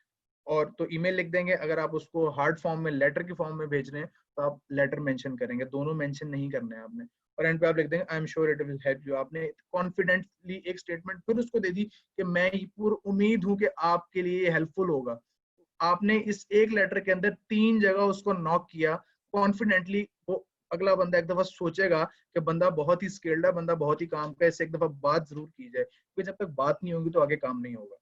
और तो ईमेल लिख देंगे। अगर आप उसको हार्ड फॉर्म में लेटर की फॉर्म में भेज रहे हैं तो आप लेटर मेंशन करेंगे, दोनों मेंशन नहीं करने हैं आपने। और एंड पे आप लिख देंगे I am sure it will help you. आपने कॉन्फिडेंटली एक स्टेटमेंट फिर उसको दे दी कि मैं पूरी उम्मीद हूं कि आपके लिए हेल्पफुल होगा। आपने इस एक लेटर के अंदर 3 जगह उसको नॉक किया कॉन्फिडेंटली। वो अगला बंदा एक दफा सोचेगा कि बंदा बहुत ही स्किल्ड है, बंदा बहुत ही काम का है, इससे एक दफा बात जरूर की जाए, क्योंकि जब तक बात नहीं होगी तो आगे काम नहीं होगा।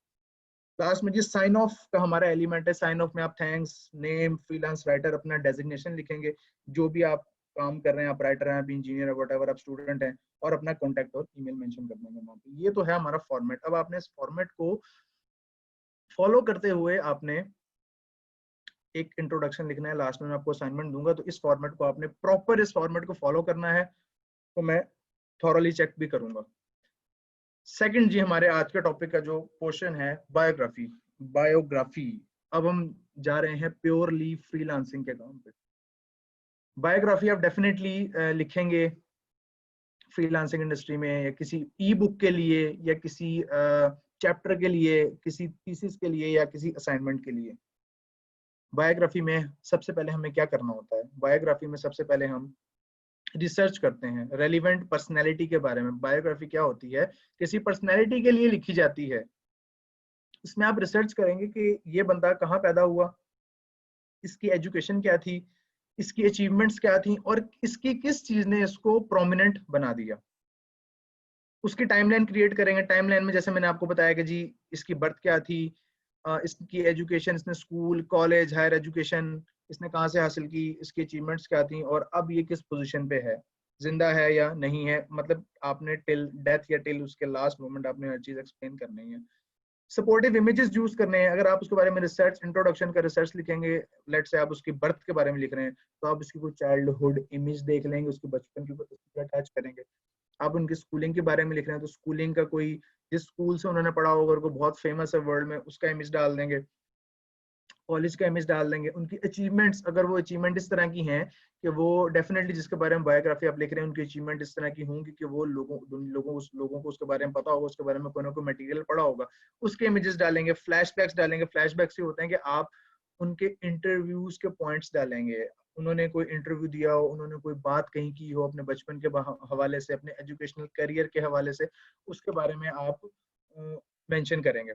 लास्ट में जी साइन ऑफ का हमारा एलिमेंट है। साइन ऑफ में आप थैंक्स, नेम, फ्रीलांस राइटर, अपना डेजिग्नेशन लिखेंगे, जो भी आप काम कर रहे हैं, आप राइटर हैं, आप इंजीनियर है, वट आप स्टूडेंट हैं, और अपना कॉन्टैक्ट और ईमेल मेंशन कर देंगे वहाँ पे। ये तो है हमारा फॉर्मेट। अब आपने इस फॉर्मेट को फॉलो करते हुए आपने एक इंट्रोडक्शन लिखना है। लास्ट में मैं आपको असाइनमेंट दूंगा, तो इस फॉर्मेट को आपने प्रॉपर इस फॉर्मेट को फॉलो करना है, तो मैं थॉरली चेक भी करूंगा। सेकंड जी, हमारे आज के टॉपिक का जो क्वेश्चन है बायोग्राफी। बायोग्राफी, अब हम जा रहे हैं प्योरली फ्रीलांसिंग के काम पे। बायोग्राफी आप डेफिनेटली लिखेंगे फ्रीलांसिंग इंडस्ट्री में, या किसी ई बुक के लिए, या किसी चैप्टर के लिए, किसी थीसिस के लिए, या किसी असाइनमेंट के लिए। बायोग्राफी में सबसे पहले हमें क्या करना होता है? बायोग्राफी में सबसे पहले हम रिसर्च करते हैं रेलिवेंट पर्सनैलिटी के बारे में। बायोग्राफी क्या होती है? किसी पर्सनैलिटी के लिए लिखी जाती है। इसमें आप रिसर्च करेंगे कि ये बंदा कहाँ पैदा हुआ, इसकी एजुकेशन क्या थी, इसकी अचीवमेंट्स क्या थी, और इसकी किस चीज ने इसको प्रोमिनेंट बना दिया। उसकी टाइमलाइन क्रिएट करेंगे। टाइमलाइन में जैसे मैंने आपको बताया कि जी इसकी बर्थ क्या थी, इसकी एजुकेशन, इसने स्कूल, कॉलेज, हायर एजुकेशन इसने कहाँ से हासिल की, इसकी अचीवमेंट्स क्या थी, और अब ये किस पोजीशन पे है, जिंदा है या नहीं है। मतलब आपने टिल डेथ या टिल उसके लास्ट मोमेंट आपने हर चीज एक्सप्लेन करनी है। सपोर्टिव इमेजेस यूज करने हैं। अगर आप उसके बारे में रिसर्च, इंट्रोडक्शन का रिसर्च लिखेंगे, लेट से आप उसकी बर्थ के बारे में लिख रहे हैं, तो आप उसकी कोई चाइल्डहुड इमेज देख लेंगे, उसके बचपन की ऊपर अटैच करेंगे। आप उनकी स्कूलिंग के बारे में लिख रहे हैं, तो स्कूलिंग का कोई, जिस स्कूल से उन्होंने पढ़ा होगा और वो बहुत फेमस है वर्ल्ड में, उसका इमेज डाल देंगे, कॉलेज का इमेज डाल देंगे। उनकी अचीवमेंट्स, अगर वो अचीवमेंट इस तरह की हैं कि वो डेफिनेटली, जिसके बारे में बायोग्राफी आप लिख रहे हैं, उनकी अचीवमेंट इस तरह की होंगी कि वो लोगों को उसके बारे में पता होगा, उसके बारे में कोई ना कोई मटेरियल पढ़ा होगा, उसके इमेजेस डालेंगे। फ्लैशबैक्स डालेंगे। फ्लैशबैक्स ये होते हैं कि आप उनके इंटरव्यूज के पॉइंट्स डालेंगे। उन्होंने कोई इंटरव्यू दिया हो, उन्होंने कोई बात कहीं की हो अपने बचपन के हवाले से, अपने एजुकेशनल करियर के हवाले से, उसके बारे में आप मेंशन करेंगे।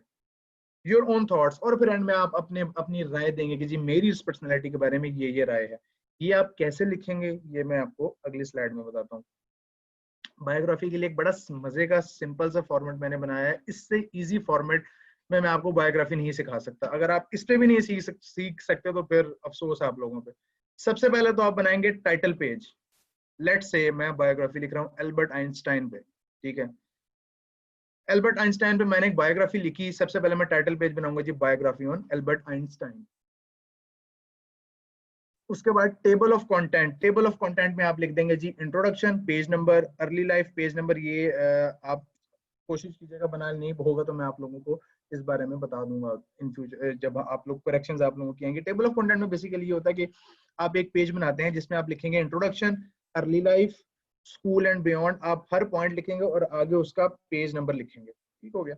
योर ओन थॉट्स, और फिर एंड में आप अपनी राय देंगे कि जी मेरी इस पर्सनैलिटी के बारे में ये राय है। ये आप कैसे लिखेंगे, ये मैं आपको अगली स्लाइड में बताता हूँ। बायोग्राफी के लिए एक बड़ा मजे का सिंपल सा फॉर्मेट मैंने बनाया है। इससे इजी फॉर्मेट में मैं आपको बायोग्राफी नहीं सिखा सकता। अगर आप इस पे भी नहीं सीख सकते तो फिर अफसोस है आप लोगों पे। सबसे पहले तो आप बनाएंगे टाइटल पेज। लेट्स से मैं बायोग्राफी लिख रहा हूँ एल्बर्ट आइंस्टाइन पे, ठीक है। एल्बर्ट आइंस्टाइन पे मैंने एक बायोग्राफी लिखी। सबसे पहले मैं टाइटल पेज बनाऊंगा जी, बायोग्राफी ऑन एल्बर्ट आइंस्टाइन। उसके बाद table of content. Table of content में आप लिख देंगे जी introduction, page number, early life, page number. ये आप कोशिश कीजिएगा बनाना, नहीं होगा तो मैं आप लोगों को इस बारे में बता दूंगा इन फ्यूचर, जब आप लोग करेक्शंस आप लोगों की आएंगे। टेबल ऑफ कंटेंट में बेसिकली ये होता है कि आप एक पेज बनाते हैं जिसमें आप लिखेंगे introduction, early life, school and beyond. आप हर पॉइंट लिखेंगे और आगे उसका पेज नंबर लिखेंगे। ठीक हो गया।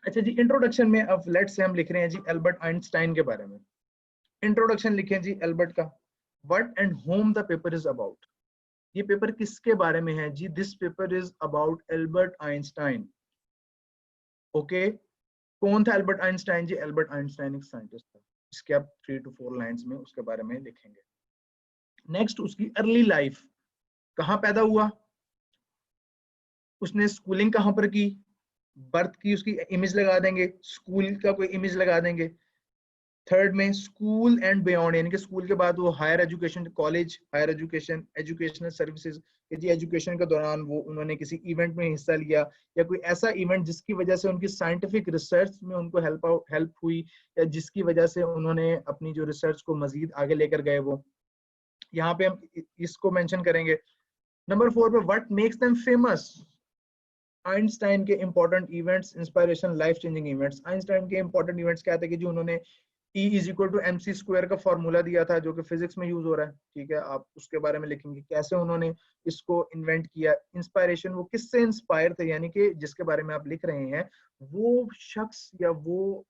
अच्छा जी, इंट्रोडक्शन में अब लेट से हम लिख रहे हैं जी एल्बर्ट आइंस्टाइन के बारे में। इंट्रोडक्शन लिखें जी एल्बर्ट का। What and whom the paper is about. ये पेपर किसके बारे में है जी? This paper is about Albert Einstein. Okay, कौन था एल्बर्ट आइंस्टाइन जी? एल्बर्ट आइंस्टाइन एक साइंटिस्ट था। इसके आप 3 to 4 लाइंस में उसके बारे में लिखेंगे। नेक्स्ट, उसकी अर्ली लाइफ, कहाँ पैदा हुआ, उसने स्कूलिंग कहाँ पर की, बर्थ की उसकी इमेज लगा देंगे, स्कूल का कोई इमेज लगा देंगे। थर्ड में स्कूल एंड बियॉन्ड, यानी कि स्कूल के बाद वो higher education, college, higher education, educational services, जी एजुकेशन के दौरान वो उन्होंने किसी इवेंट में हिस्सा लिया, या कोई ऐसा इवेंट जिसकी वजह से उनकी साइंटिफिक रिसर्च में उनको हेल्प हुई, या जिसकी वजह से उन्होंने अपनी जो रिसर्च को मजीद आगे लेकर गए, वो यहाँ पे हम इसको मेंशन करेंगे। नंबर 4 पे what makes them famous. Einstein के important events, inspiration, life changing events. Einstein के इंपॉर्टेंट इवेंट्स क्या थे कि जो उन्होंने E is equal to MC square का फॉर्मूला दिया था, जो कि फिजिक्स में यूज हो रहा है, ठीक है। आप उसके बारे में लिखेंगे कैसे उन्होंने इसको इन्वेंट किया। इंस्पायरेशन, वो किससे इंस्पायर थे, यानी कि जिसके बारे में आप लिख रहे हैं वो शख्स या वो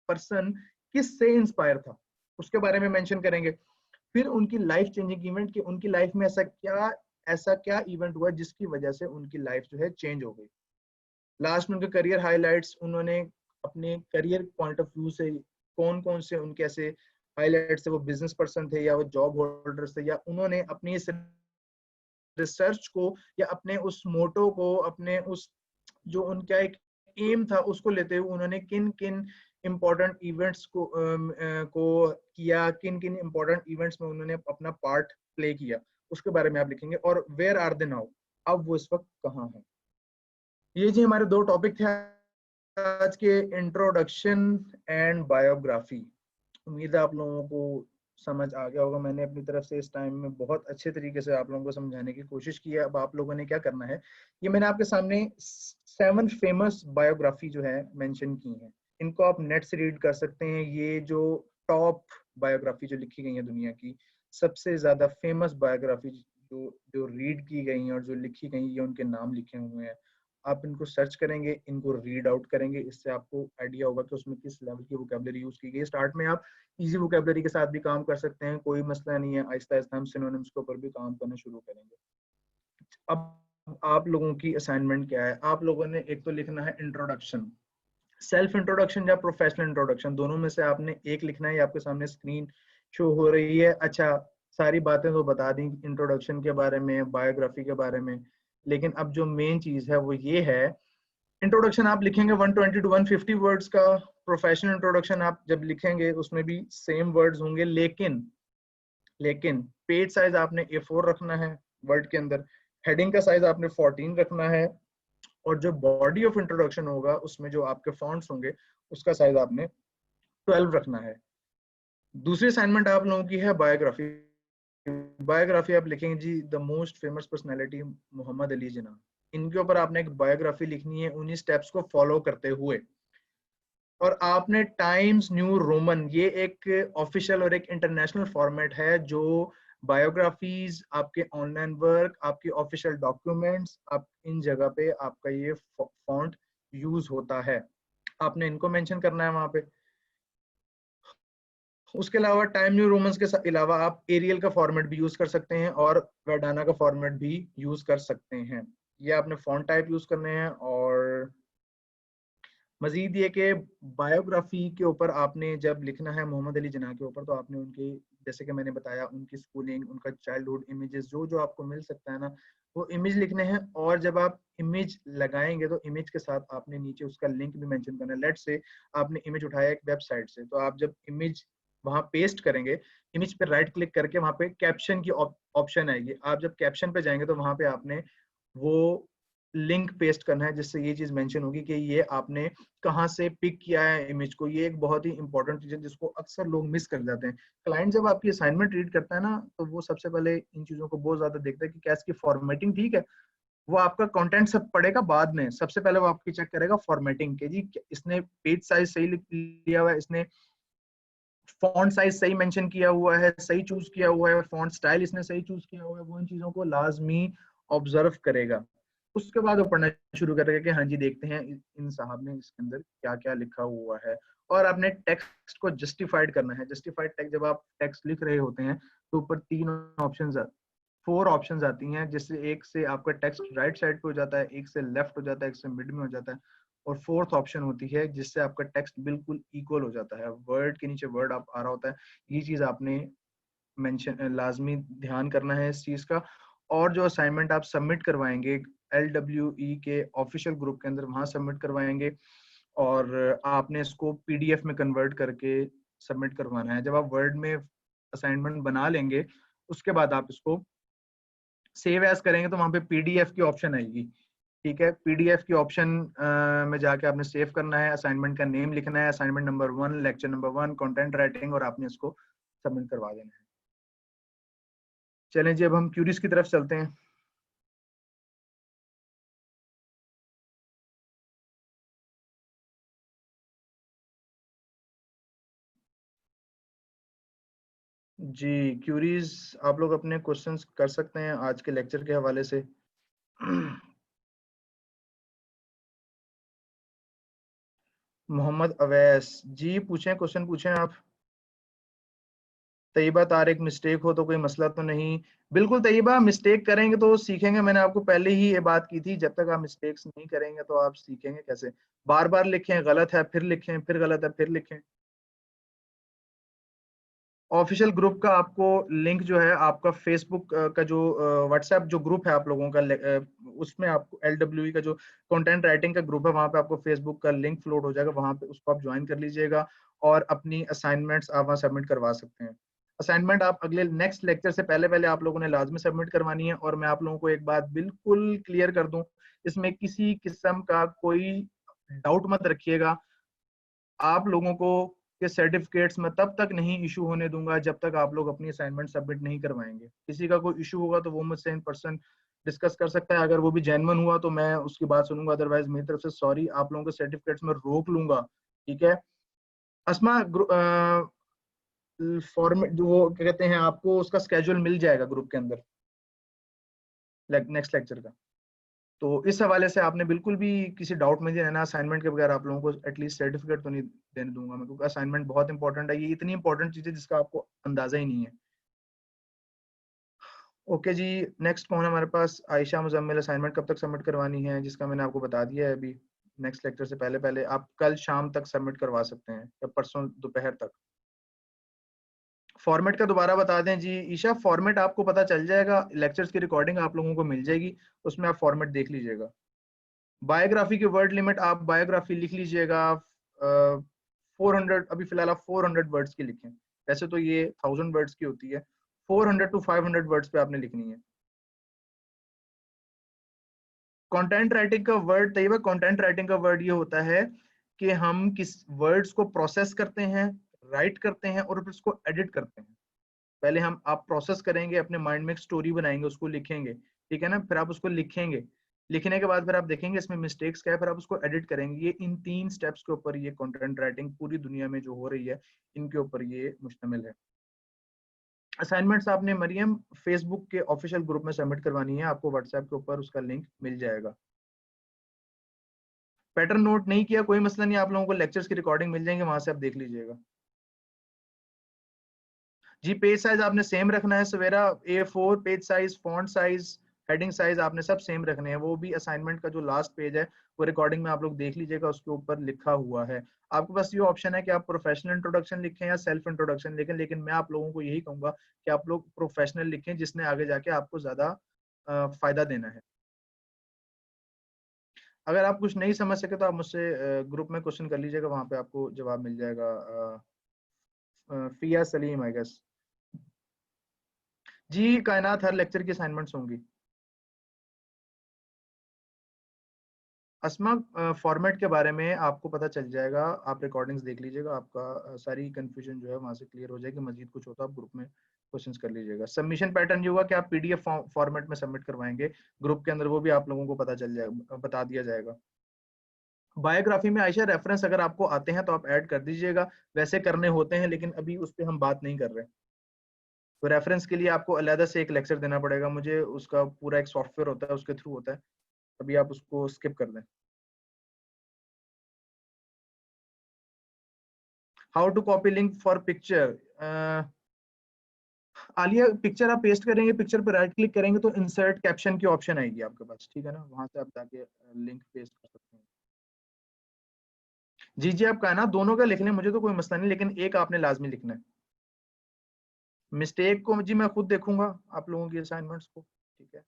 पर्सन किससे इंस्पायर था, उसके बारे में मेंशन करेंगे। फिर उनकी लाइफ चेंजिंग इवेंट, कि उनकी लाइफ में ऐसा क्या इवेंट हुआ जिसकी वजह से उनकी लाइफ जो है चेंज हो गई। लास्ट में उनके करियर हाईलाइट्स, उन्होंने अपने करियर पॉइंट ऑफ व्यू से कौन कौन से उनके ऐसे हाईलाइट्स थे, वो बिजनेस पर्सन थे या वो जॉब होल्डर्स थे, या उन्होंने अपनी इस रिसर्च को या अपने उस मोटो को, अपने उस जो उनका एक एम था उसको लेते हुए उन्होंने किन किन इम्पोर्टेंट इवेंट्स को किया, किन किन इम्पोर्टेंट इवेंट्स में उन्होंने अपना पार्ट प्ले किया, उसके बारे में आप लिखेंगे। और वेयर आर दे नाउ, अब वो इस वक्त कहाँ है। ये जी हमारे दो टॉपिक थे आज के, इंट्रोडक्शन एंड बायोग्राफी। उम्मीद है आप लोगों को समझ आ गया होगा। मैंने अपनी तरफ से इस टाइम में बहुत अच्छे तरीके से आप लोगों को समझाने की कोशिश की है। अब आप लोगों ने क्या करना है, ये मैंने आपके सामने 7 फेमस बायोग्राफी जो है मेंशन की हैं, इनको आप नेट से रीड कर सकते हैं। ये जो टॉप बायोग्राफी जो लिखी गई है दुनिया की, सबसे ज्यादा फेमस बायोग्राफी जो जो रीड की गई हैं और जो लिखी गई, ये उनके नाम लिखे हुए हैं। आप इनको सर्च करेंगे, इनको रीड आउट करेंगे, इससे आपको आइडिया होगा कि उसमें किस लेवल की वोकैबुलरी यूज की गई है। स्टार्ट में आप इजी वोकैबुलरी के साथ भी काम कर सकते हैं, कोई मसला नहीं है। आहिस्ता आहिस्ता हम सिनोनिम्स के ऊपर भी काम करना शुरू करेंगे। अब आप लोगों की असाइनमेंट क्या है, आप लोगों ने एक तो लिखना है इंट्रोडक्शन, सेल्फ इंट्रोडक्शन या प्रोफेशनल इंट्रोडक्शन, दोनों में से आपने एक लिखना है। ये आपके सामने स्क्रीन शो हो रही है। अच्छा, सारी बातें तो बता दी इंट्रोडक्शन के बारे में, बायोग्राफी के बारे में, लेकिन अब जो मेन चीज है वो ये है, इंट्रोडक्शन आप लिखेंगे 120 to 150 वर्ड्स का। प्रोफेशनल इंट्रोडक्शन आप जब लिखेंगे उसमें भी सेम वर्ड्स होंगे, लेकिन पेज साइज आपने A4 रखना है वर्ड के अंदर, हेडिंग का साइज आपने 14 रखना है, और जो बॉडी ऑफ इंट्रोडक्शन होगा उसमें जो आपके फॉन्ट्स होंगे उसका साइज आपने 12 रखना है। दूसरी असाइनमेंट आप लोगों की है बायोग्राफी। बायोग्राफी आप लिखेंगे जी, the most famous personality Mohammad Ali Jinnah, इनके ऊपर आपने एक बायोग्राफी लिखनी है उन्हीं स्टेप्स को फॉलो करते हुए। और आपने टाइम्स न्यू रोमन, ये एक ऑफिशियल और एक इंटरनेशनल फॉर्मेट है जो बायोग्राफीज, आपके ऑनलाइन वर्क, आपके ऑफिशियल डॉक्यूमेंट्स, आप इन जगह पे आपका ये फॉन्ट यूज होता है। आपने इनको मेंशन करना है वहां पे। उसके अलावा टाइम न्यू रोमन्स के अलावा आप एरियल का फॉर्मेट भी यूज कर सकते हैं और वर्डाना का फॉर्मेट भी यूज कर सकते हैं। ये आपने फॉन्ट टाइप यूज करने हैं। और मजीद ये कि बायोग्राफी के ऊपर आपने जब लिखना है मोहम्मद अली जिन्ना के ऊपर, तो आपने उनके, जैसे कि मैंने बताया, उनकी स्कूलिंग, उनका चाइल्डहुड इमेजेस जो जो आपको मिल सकता है ना, वो इमेज लिखने हैं। और जब आप इमेज लगाएंगे तो इमेज के साथ आपने नीचे उसका लिंक भी मेंशन करना है। लेट्स से आपने इमेज उठाया एक वेबसाइट से, तो आप जब इमेज वहां पेस्ट करेंगे, इमेज पे राइट क्लिक करके वहां पे कैप्शन की ऑप्शन आएगी। आप जब कैप्शन पे जाएंगे तो वहां पे आपने वो लिंक पेस्ट करना है, जिससे ये चीज मेंशन होगी कि ये आपने कहाँ से पिक किया है इमेज को। ये एक बहुत ही इंपॉर्टेंट चीज है जिसको अक्सर लोग मिस कर जाते हैं। क्लाइंट जब आपकी असाइनमेंट रीड करता है ना, तो वो सबसे पहले इन चीजों को बहुत ज्यादा देखता है कि क्या इसकी फॉर्मेटिंग ठीक है। वो आपका कंटेंट सब पढ़ेगा बाद में, सबसे पहले वो आपकी चेक करेगा फॉर्मेटिंग के जी, इसने पेज साइज सही लिख लिया हुआ है, इसने फॉन्ट साइज सही मेंशन किया हुआ है, सही चूज किया हुआ है, फॉन्ट स्टाइल इसने सही चूज किया हुआ है। वो इन चीजों को लाजमी ऑब्जर्व करेगा। उसके बाद वो पढ़ना शुरू करेगा कि हाँ जी, देखते हैं इन साहब ने इसके अंदर क्या क्या लिखा हुआ है। और आपने टेक्स्ट को जस्टिफाइड करना है। जस्टिफाइड टेक्स्ट, जब आप टेक्स्ट लिख रहे होते हैं तो ऊपर 4 ऑप्शंस आती हैं, जिससे एक से आपका टेक्स्ट राइट साइड पे हो जाता है, एक से लेफ्ट हो जाता है, एक से मिड में हो जाता है, और फोर्थ ऑप्शन होती है जिससे आपका टेक्स्ट बिल्कुल इक्वल हो जाता है, वर्ड के नीचे वर्ड आप आ रहा होता है। ये चीज आपने मेंशन लाजमी ध्यान करना है इस चीज का। और जो असाइनमेंट आप सबमिट करवाएंगे LWE के ऑफिशियल ग्रुप के अंदर, वहां सबमिट करवाएंगे, और आपने इसको PDF में कन्वर्ट करके सबमिट करवाना है। जब आप वर्ड में असाइनमेंट बना लेंगे, उसके बाद आप इसको सेव एज करेंगे तो वहां पे PDF की ऑप्शन आएगी। ठीक है, PDF की ऑप्शन में जाके आपने सेव करना है, असाइनमेंट का नेम लिखना है, assignment number 1, lecture number 1, content writing, और आपने इसको सबमिट करवा देना है। चलें जी, अब हम क्यूरीज की तरफ चलते हैं। जी, क्यूरीज आप लोग अपने क्वेश्चंस कर सकते हैं आज के लेक्चर के हवाले से। मोहम्मद अवैस जी, पूछें, क्वेश्चन पूछें आप। तैयबा तारिक, मिस्टेक हो तो कोई मसला तो नहीं? बिल्कुल तैयबा, मिस्टेक करेंगे तो सीखेंगे। मैंने आपको पहले ही ये बात की थी, जब तक आप मिस्टेक्स नहीं करेंगे तो आप सीखेंगे कैसे। बार बार लिखें, गलत है फिर लिखें, फिर गलत है फिर लिखें। ऑफिशियल ग्रुप का आपको लिंक जो है आपका फेसबुक का जो व्हाट्सएप जो ग्रुप है आप लोगों का उसमें आपको LWE का जो कंटेंट राइटिंग का ग्रुप है वहां पे आपको फेसबुक का लिंक फ्लोट हो जाएगा, वहां पे उसको आप ज्वाइन कर लीजिएगा और अपनी असाइनमेंट्स आप वहां सबमिट करवा सकते हैं। असाइनमेंट आप अगले नेक्स्ट लेक्चर से पहले पहले आप लोगों ने लाजमी सबमिट करवानी है। और मैं आप लोगों को एक बात बिल्कुल क्लियर कर दूं, इसमें किसी किस्म का कोई डाउट मत रखिएगा। आप लोगों को के सर्टिफिकेट्स में तब तक नहीं इशू होने दूंगा जब तक आप लोग अपनी असाइनमेंट सबमिट नहीं करवाएंगे। किसी का कोई इशू होगा तो वो मुझसे इन पर्सन डिस्कस कर सकता है, अगर वो भी जेन्युइन हुआ तो मैं उसकी बात सुनूंगा, अदरवाइज मेरी तरफ से सॉरी, आप लोगों के सर्टिफिकेट्स में रोक लूंगा। ठीक है। अस्मा, फॉर्मेट जो वो क्या कहते हैं, आपको उसका स्केड्यूल मिल जाएगा ग्रुप के अंदर नेक्स्ट लेक्चर का। तो इस हवाले से आपने बिल्कुल भी किसी डाउट में नहीं रहना। असाइनमेंट के बगैर आप लोगों को एटलीस्ट सर्टिफिकेट तो नहीं देने दूंगा मैं, क्योंकि असाइनमेंट बहुत इंपॉर्टेंट है। ये इतनी इंपॉर्टेंट चीज है जिसका आपको अंदाजा ही नहीं है। ओके जी, नेक्स्ट कौन है हमारे पास? आयशा मुजम्मिल। असाइनमेंट कब तक सबमिट करवानी है? जिसका मैंने आपको बता दिया है अभी। नेक्स्ट लेक्चर से पहले पहले आप कल शाम तक सबमिट करवा सकते हैं या परसों दोपहर तक। फॉर्मेट का दोबारा बता दें जी ईशा। फॉर्मेट आपको पता चल जाएगा, लेक्चर्स की रिकॉर्डिंग आप लोगों को मिल जाएगी, उसमें आप फॉर्मेट देख लीजिएगा। बायोग्राफी की वर्ड लिमिट आप बायोग्राफी लिख लीजिएगा 400, अभी फिलहाल आप 400 वर्ड्स की लिखें। वैसे तो ये 1000 वर्ड्स की होती है, 400 to 500 वर्ड्स पे आपने लिखनी है। कंटेंट राइटिंग का वर्ड तैयबा, कंटेंट राइटिंग का वर्ड ये होता है कि हम किस वर्ड्स को प्रोसेस करते हैं, राइट करते हैं और फिर उसको एडिट करते हैं। पहले हम आप प्रोसेस करेंगे, अपने माइंड में एक स्टोरी बनाएंगे, उसको लिखेंगे, ठीक है ना, फिर आप उसको लिखेंगे, लिखने के बाद फिर आप देखेंगे इसमें मिस्टेक्स क्या है, फिर आप उसको एडिट करेंगे। ये इन 3 स्टेप्स के ऊपर ये कंटेंट राइटिंग पूरी दुनिया में जो हो रही है इनके ऊपर ये मुश्तमिल है। असाइनमेंट्स आपने मरियम फेसबुक के ऑफिशियल ग्रुप में सबमिट करवानी है, आपको व्हाट्सएप के ऊपर उसका लिंक मिल जाएगा। पैटर्न नोट नहीं किया कोई मसला नहीं, आप लोगों को लेक्चर्स की रिकॉर्डिंग मिल जाएंगे, वहां से आप देख लीजिएगा। जी पेज साइज आपने सेम रखना है सवेरा, A4 page size, font size, heading size आपने सब सेम रखने हैं। वो भी असाइनमेंट का जो लास्ट पेज है वो रिकॉर्डिंग में आप लोग देख लीजिएगा, उसके ऊपर लिखा हुआ है। आपके पास ये ऑप्शन है कि आप प्रोफेशनल इंट्रोडक्शन लिखें या सेल्फ इंट्रोडक्शन लिखें, लेकिन मैं आप लोगों को यही कहूंगा कि आप लोग प्रोफेशनल लिखें, जिसने आगे जाके आपको ज्यादा फायदा देना है। अगर आप कुछ नहीं समझ सके तो आप मुझसे ग्रुप में क्वेश्चन कर लीजिएगा, वहां पे आपको जवाब मिल जाएगा। फिया सलीम आई गेस। जी कायनात हर लेक्चर की असाइनमेंट्स होंगी। अस्मा, फॉर्मेट के बारे में आपको पता चल जाएगा, आप रिकॉर्डिंग्स देख लीजिएगा, आपका सारी कंफ्यूजन जो है वहां से क्लियर हो जाएगी। मजीद कुछ होता है आप ग्रुप में क्वेश्चंस कर लीजिएगा। सबमिशन पैटर्न ये होगा कि आप PDF फॉर्मेट में सबमिट करवाएंगे ग्रुप के अंदर, वो भी आप लोगों को पता चल जाएगा, बता दिया जाएगा। बायोग्राफी में आयशा रेफरेंस अगर आपको आते हैं तो आप ऐड कर दीजिएगा, वैसे करने होते हैं लेकिन अभी उस पर हम बात नहीं कर रहे। तो रेफरेंस के लिए आपको अलहदा से एक लेक्चर देना पड़ेगा मुझे, उसका पूरा एक सॉफ्टवेयर होता है उसके थ्रू होता है, अभी आप उसको स्किप कर दें। How to copy link for picture? Alia, picture आप पेस्ट करेंगे, पिक्चर पर राइट क्लिक करेंगे तो इंसर्ट कैप्शन की ऑप्शन आएगी आपके पास, ठीक है ना, वहां से आप जाके लिंक पेस्ट कर सकते हैं। जी जी आप कहा ना दोनों का लिख लें, मुझे तो कोई मसला नहीं, लेकिन एक आपने लाजमी लिखना है। मिस्टेक को जी मैं खुद देखूंगा आप लोगों की असाइनमेंट्स को, ठीक है।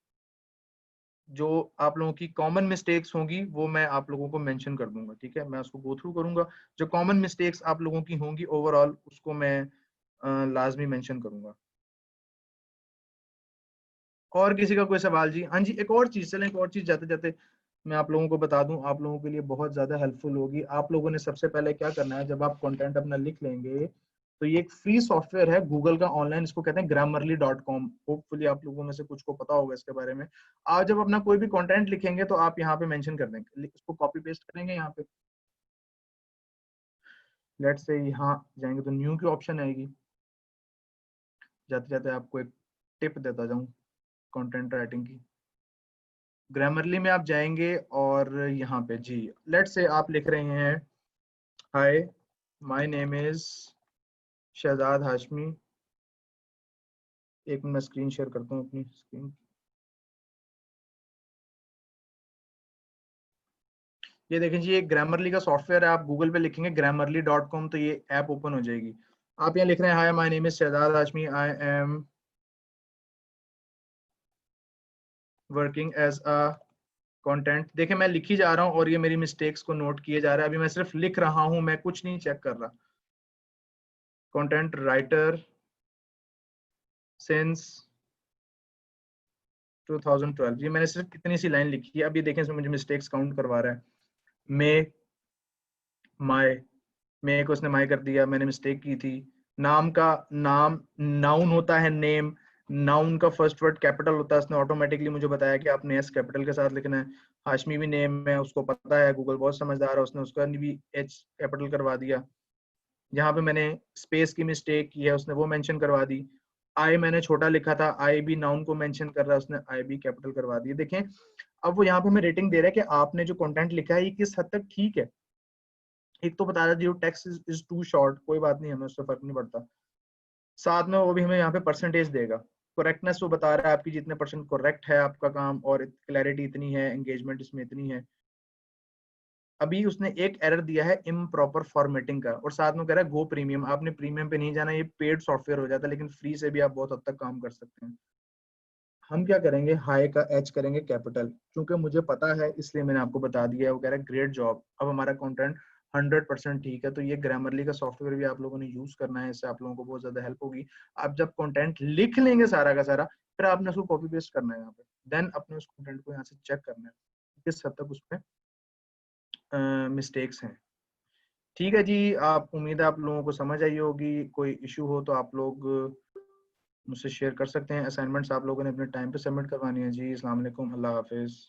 जो आप लोगों की कॉमन मिस्टेक्स होंगी वो मैं आप लोगों को मेंशन कर दूंगा, ठीक है, मैं उसको गो थ्रू करूंगा। जो कॉमन मिस्टेक्स आप लोगों की होंगी ओवरऑल उसको मैं लाजमी मेंशन करूंगा। और किसी का कोई सवाल जी? हाँ जी, एक और चीज, चलें एक और चीज जाते जाते मैं आप लोगों को बता दूं, आप लोगों के लिए बहुत ज्यादा हेल्पफुल होगी। आप लोगों ने सबसे पहले क्या करना है, जब आप कंटेंट अपना लिख लेंगे तो ये एक फ्री सॉफ्टवेयर है गूगल का ऑनलाइन, इसको कहते हैं grammarly.com। होपफुली आप लोगों में से कुछ को पता होगा इसके बारे में। आप जब अपना कोई भी कंटेंट लिखेंगे तो आप यहाँ पे मेंशन कर देंगे, इसको कॉपी पेस्ट करेंगे यहाँ पे, लेट्स से यहाँ जाएंगे तो न्यू की ऑप्शन आएगी। जाते जाते आपको एक टिप देता जाऊँ कंटेंट राइटिंग की। ग्रामरली में आप जाएंगे और यहाँ पे जी लेट्स से आप लिख रहे हैं hi my name is Shahzad Hashmi. एक मिनट मैं स्क्रीन शेयर करता हूँ अपनी स्क्रीन। ये देखें जी, ये ग्रामरली का सॉफ्टवेयर है, आप गूगल पे लिखेंगे grammarly.com तो ये ऐप ओपन हो जाएगी। आप यहाँ लिख रहे हैं hi my name is Shahzad Hashmi, I am working as a content. देखिए मैं लिखी जा रहा हूँ और ये मेरी मिस्टेक्स को नोट किए जा रहा है। अभी मैं सिर्फ लिख रहा हूँ, मैं कुछ नहीं चेक कर रहा। कंटेंट राइटर सिंस 2012, ये मैंने सिर्फ इतनी सी लाइन लिखी है। अब ये देखें इसमें मुझे मिस्टेक्स काउंट करवा रहा है। मे माय, मे को उसने माय कर दिया, मैंने मिस्टेक की थी। नाम का नाम नाउन होता है नेम, नाउन का फर्स्ट वर्ड कैपिटल होता है, उसने ऑटोमेटिकली मुझे बताया कि आपने एस कैपिटल के साथ लिखना है। हाशमी भी नेम है, उसको पता है, गूगल बहुत समझदार है, उसने उसका भी एच कैपिटल करवा दिया। यहाँ पे मैंने स्पेस की मिस्टेक की है, उसने वो मेंशन करवा दी। आई मैंने छोटा लिखा था, आई भी नाउन को मेंशन कर रहा है, उसने आई भी कैपिटल करवा दी। देखें अब वो यहाँ पे हमें रेटिंग दे रहा है कि आपने जो कंटेंट लिखा है ये किस हद तक ठीक है। एक तो बता रहा है टेक्स्ट इज टू शॉर्ट, कोई बात नहीं, हमें उससे फर्क नहीं पड़ता। साथ में वो भी हमें यहाँ पे परसेंटेज देगा, करेक्टनेस वो बता रहा है आपकी जितने परसेंट करेक्ट है आपका काम, और क्लैरिटी इतनी है, एंगेजमेंट इसमें इतनी है। अभी उसने एक एरर दिया है इम्प्रॉपर फॉर्मेटिंग का, और साथ में कह रहा है गो प्रीमियम। आपने प्रीमियम पे नहीं जाना, ये पेड सॉफ्टवेयर हो जाता है, लेकिन फ्री से भी आप बहुत हद तक काम कर सकते हैं। हम क्या करेंगे, हाई का एच करेंगे कैपिटल, क्योंकि मुझे पता है इसलिए मैंने आपको बता दिया है। वो कह रहा है ग्रेट जॉब। अब हमारा कंटेंट 100% ठीक है। तो ये ग्रामरली का सॉफ्टवेयर भी आप लोगों ने यूज करना है, इससे आप लोगों को बहुत ज्यादा हेल्प होगी। आप जब कंटेंट लिख लेंगे सारा का सारा, फिर आपने उसको कॉपी पेस्ट करना है यहाँ पे, देन अपने उस कंटेंट को यहाँ से चेक करना है किस हद तक उसमें मिस्टेक्स हैं। ठीक है जी, आप उम्मीद है आप लोगों को समझ आई होगी। कोई इशू हो तो आप लोग मुझसे शेयर कर सकते हैं। असाइनमेंट्स आप लोगों ने अपने टाइम पे सबमिट करवानी है जी। अस्सलाम वालेकुम, अल्लाह हाफिज।